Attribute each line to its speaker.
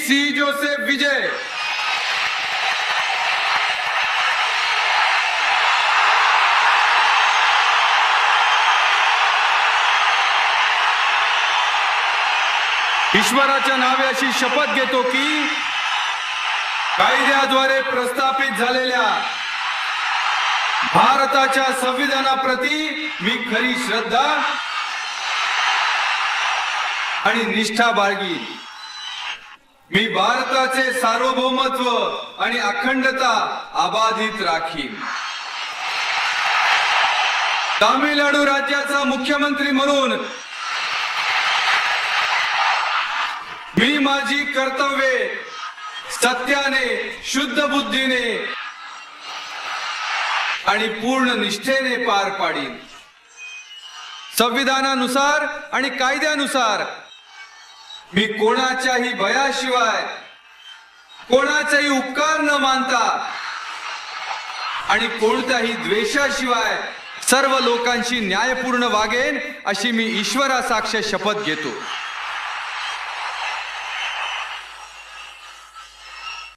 Speaker 1: C Joseph विजय, ईश्वराच्या नावे अशी शपथ घेतो की कायद्याद्वारे प्रस्थापित झालेल्या भारताच्या संविधानाप्रती मी खरी श्रद्धा आणि निष्ठा बाळगीन. मी भारताचे सार्वभौमत्व आणि अखंडता अबाधित राखीन. तामिळनाडू राज्याचा मुख्यमंत्री म्हणून मी माझी कर्तव्ये सत्याने, शुद्ध बुद्धीने आणि पूर्ण निष्ठेने पार पाडीन. संविधानानुसार आणि कायद्यानुसार मी कोणाच्याही भयाशिवाय, कोणाचाही उपकार न मानता आणि कोणत्याही द्वेषाशिवाय सर्व लोकांशी न्यायपूर्ण वागेन अशी मी ईश्वरासाक्ष शपथ घेतो.